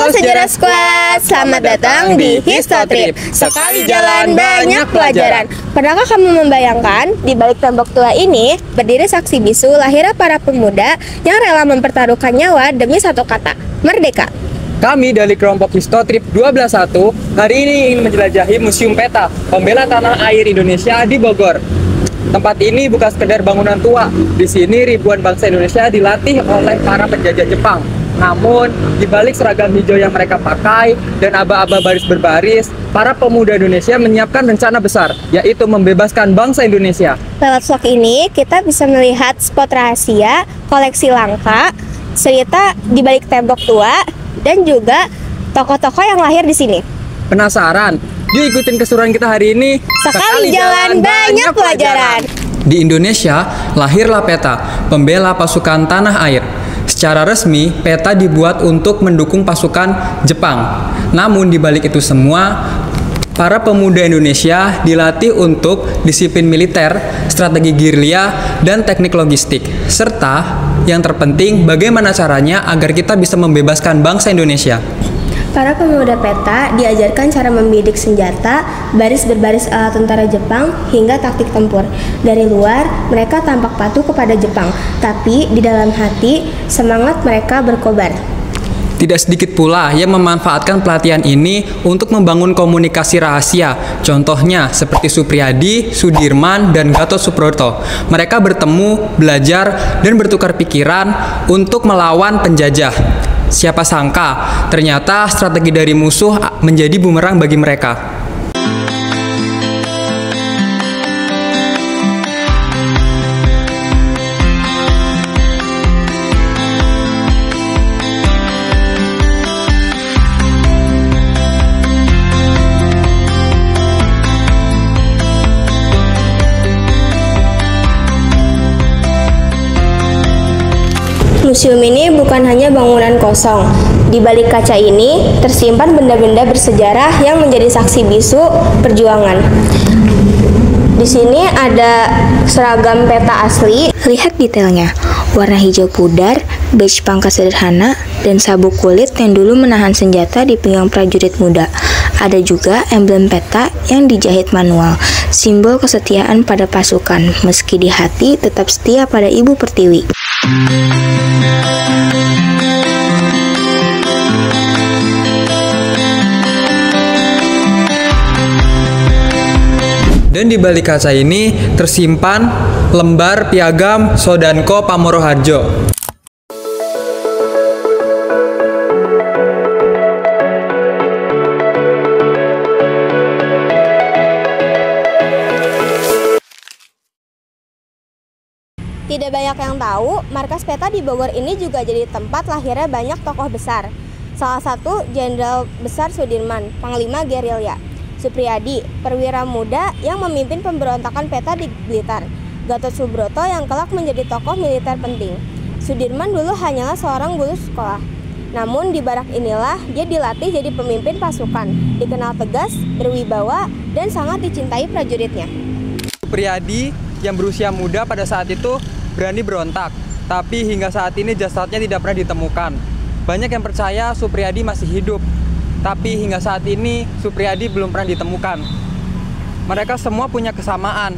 Halo Sejarah Squad, selamat datang di Histotrip. Sekali jalan banyak pelajaran. Pernahkah kamu membayangkan di balik tembok tua ini berdiri saksi bisu lahirnya para pemuda yang rela mempertaruhkan nyawa demi satu kata, merdeka? Kami dari kelompok Histotrip 121 hari ini ingin menjelajahi Museum Peta, pembela tanah air Indonesia di Bogor. Tempat ini bukan sekedar bangunan tua. Di sini ribuan bangsa Indonesia dilatih oleh para penjajah Jepang. Namun, di balik seragam hijau yang mereka pakai dan aba-aba baris berbaris, para pemuda Indonesia menyiapkan rencana besar, yaitu membebaskan bangsa Indonesia. Lewat vlog ini, kita bisa melihat spot rahasia, koleksi langka, cerita di balik tembok tua, dan juga tokoh-tokoh yang lahir di sini. Penasaran? Yuk ikutin keseruan kita hari ini. Sekali jalan banyak pelajaran. Di Indonesia, lahirlah PETA, pembela pasukan tanah air. Secara resmi, PETA dibuat untuk mendukung pasukan Jepang. Namun di balik itu semua, para pemuda Indonesia dilatih untuk disiplin militer, strategi gerilya, dan teknik logistik. Serta yang terpenting, bagaimana caranya agar kita bisa membebaskan bangsa Indonesia. Para pemuda PETA diajarkan cara membidik senjata, baris berbaris ala tentara Jepang, hingga taktik tempur. Dari luar, mereka tampak patuh kepada Jepang, tapi di dalam hati, semangat mereka berkobar. Tidak sedikit pula yang memanfaatkan pelatihan ini untuk membangun komunikasi rahasia. Contohnya seperti Supriyadi, Sudirman, dan Gatot Subroto. Mereka bertemu, belajar, dan bertukar pikiran untuk melawan penjajah. Siapa sangka, ternyata strategi dari musuh menjadi bumerang bagi mereka. Museum ini bukan hanya bangunan kosong. Di balik kaca ini tersimpan benda-benda bersejarah yang menjadi saksi bisu perjuangan. Di sini ada seragam PETA asli. Lihat detailnya. Warna hijau pudar, beige pangkat sederhana, dan sabuk kulit yang dulu menahan senjata di pinggang prajurit muda. Ada juga emblem PETA yang dijahit manual, simbol kesetiaan pada pasukan. Meski di hati tetap setia pada Ibu Pertiwi. Dan di balik kaca ini tersimpan lembar piagam Sodanko Pamoro Harjo. Tidak banyak yang tahu, markas PETA di Bogor ini juga jadi tempat lahirnya banyak tokoh besar. Salah satu Jenderal Besar Sudirman, Panglima Gerilya. Supriyadi, perwira muda yang memimpin pemberontakan PETA di Blitar. Gatot Subroto yang kelak menjadi tokoh militer penting. Sudirman dulu hanyalah seorang guru sekolah. Namun di barak inilah dia dilatih jadi pemimpin pasukan. Dikenal tegas, berwibawa, dan sangat dicintai prajuritnya. Supriyadi yang berusia muda pada saat itu berani berontak, tapi hingga saat ini jasadnya tidak pernah ditemukan. Banyak yang percaya Supriyadi masih hidup, tapi hingga saat ini Supriyadi belum pernah ditemukan. Mereka semua punya kesamaan,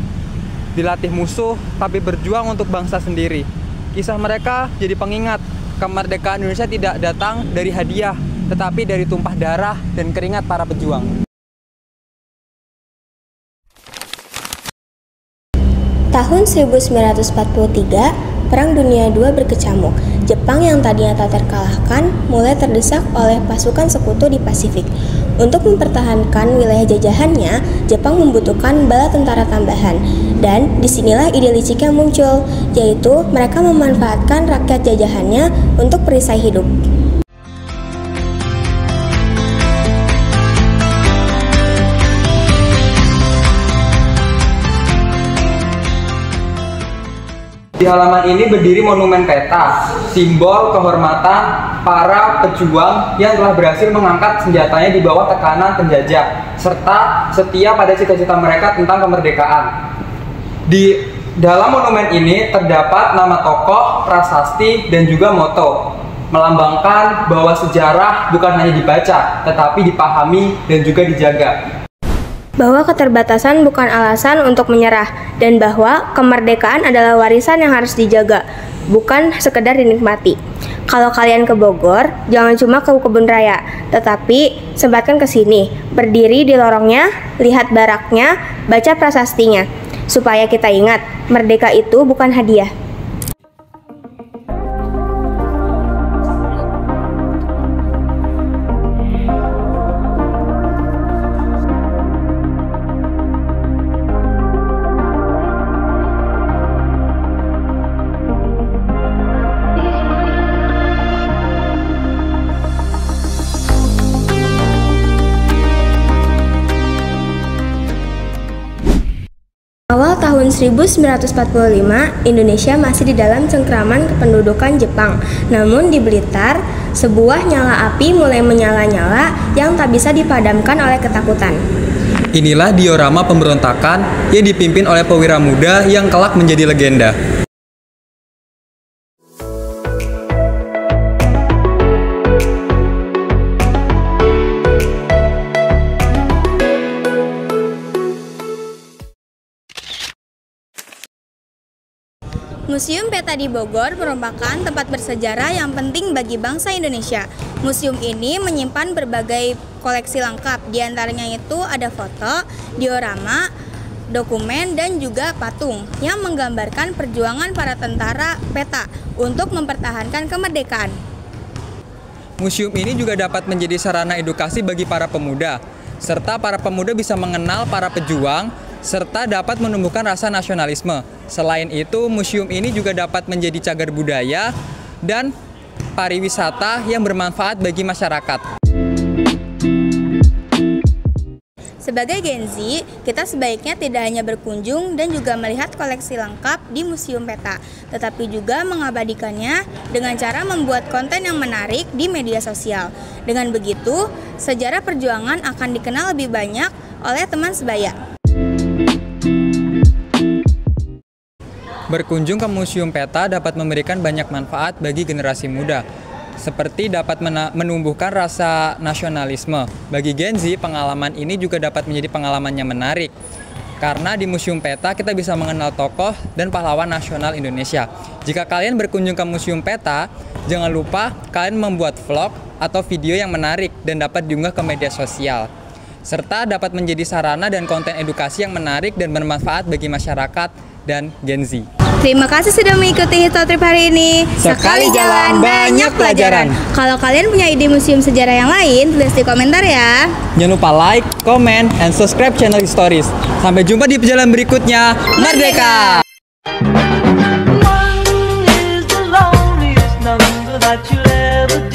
dilatih musuh tapi berjuang untuk bangsa sendiri. Kisah mereka jadi pengingat, kemerdekaan Indonesia tidak datang dari hadiah, tetapi dari tumpah darah dan keringat para pejuang. Tahun 1943, Perang Dunia II berkecamuk. Jepang yang tadinya tak terkalahkan mulai terdesak oleh pasukan sekutu di Pasifik. Untuk mempertahankan wilayah jajahannya, Jepang membutuhkan bala tentara tambahan. Dan disinilah ide liciknya muncul, yaitu mereka memanfaatkan rakyat jajahannya untuk perisai hidup. Di halaman ini berdiri monumen PETA, simbol kehormatan para pejuang yang telah berhasil mengangkat senjatanya di bawah tekanan penjajah, serta setia pada cita-cita mereka tentang kemerdekaan. Di dalam monumen ini terdapat nama tokoh, prasasti, dan juga moto. melambangkan bahwa sejarah bukan hanya dibaca, tetapi dipahami dan juga dijaga. Bahwa keterbatasan bukan alasan untuk menyerah, dan bahwa kemerdekaan adalah warisan yang harus dijaga, bukan sekedar dinikmati. Kalau kalian ke Bogor, jangan cuma ke kebun raya, tetapi sempatkan ke sini, berdiri di lorongnya, lihat baraknya, baca prasastinya, supaya kita ingat, merdeka itu bukan hadiah. Awal tahun 1945, Indonesia masih di dalam cengkraman kependudukan Jepang. Namun di Blitar, sebuah nyala api mulai menyala-nyala yang tak bisa dipadamkan oleh ketakutan. Inilah diorama pemberontakan yang dipimpin oleh pewira muda yang kelak menjadi legenda. Museum Peta di Bogor merupakan tempat bersejarah yang penting bagi bangsa Indonesia. Museum ini menyimpan berbagai koleksi lengkap, diantaranya itu ada foto, diorama, dokumen, dan juga patung yang menggambarkan perjuangan para tentara Peta untuk mempertahankan kemerdekaan. Museum ini juga dapat menjadi sarana edukasi bagi para pemuda, serta para pemuda bisa mengenal para pejuang, serta dapat menumbuhkan rasa nasionalisme. Selain itu, museum ini juga dapat menjadi cagar budaya dan pariwisata yang bermanfaat bagi masyarakat. Sebagai Gen Z, kita sebaiknya tidak hanya berkunjung dan juga melihat koleksi lengkap di Museum Peta, tetapi juga mengabadikannya dengan cara membuat konten yang menarik di media sosial. Dengan begitu, sejarah perjuangan akan dikenal lebih banyak oleh teman sebaya. Berkunjung ke Museum Peta dapat memberikan banyak manfaat bagi generasi muda, seperti dapat menumbuhkan rasa nasionalisme. Bagi Gen Z, pengalaman ini juga dapat menjadi pengalaman yang menarik, karena di Museum Peta kita bisa mengenal tokoh dan pahlawan nasional Indonesia. Jika kalian berkunjung ke Museum Peta, jangan lupa kalian membuat vlog atau video yang menarik dan dapat diunggah ke media sosial, serta dapat menjadi sarana dan konten edukasi yang menarik dan bermanfaat bagi masyarakat dan Gen Z. Terima kasih sudah mengikuti Histotrip hari ini. Sekali jalan, banyak pelajaran. Kalau kalian punya ide museum sejarah yang lain, tulis di komentar ya. Jangan lupa like, comment, and subscribe channel Historis. Sampai jumpa di perjalanan berikutnya. Merdeka! One is the loneliest number that you'll ever